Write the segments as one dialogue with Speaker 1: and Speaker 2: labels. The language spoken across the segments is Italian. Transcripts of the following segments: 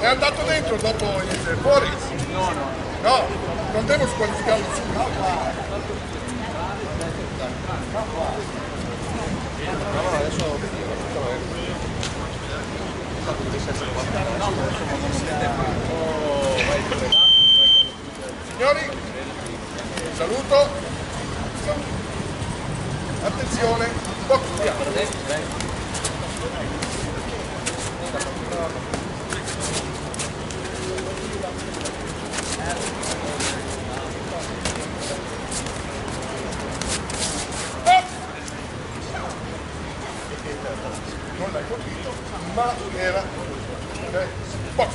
Speaker 1: È andato dentro dopo il fuori?
Speaker 2: No, no.
Speaker 1: No, non devo squalificarlo subito.
Speaker 2: No, adesso
Speaker 1: Signori, saluto. Attenzione, box via. Non l'hai colpito, ma era box.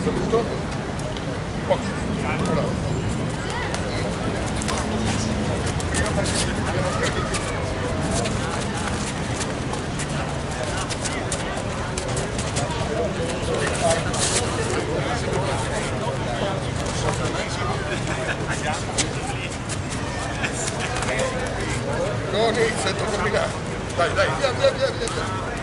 Speaker 1: Saluto. Box. Bravo. Tony, sento combinato. Dai, via, via, via, via.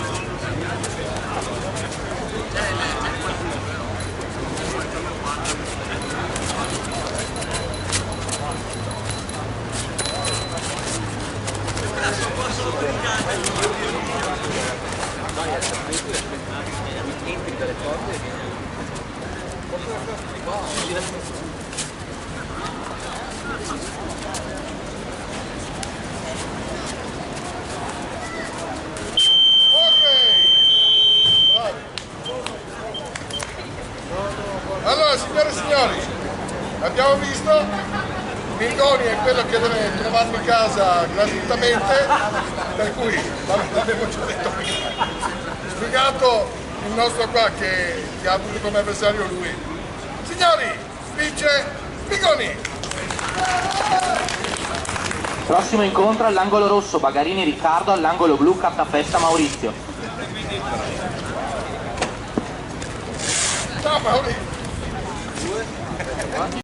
Speaker 1: Allora, signore e signori, abbiamo visto, Mingoni è quello che deve trovarmi casa gratuitamente, per cui l'avevo già detto prima. Spiegato il nostro qua che ha avuto come avversario lui. Signori, vince Mingoni!
Speaker 3: Prossimo incontro all'angolo rosso Bagarini Riccardo, all'angolo blu Cattafesta Maurizio.
Speaker 1: Ciao Maurizio!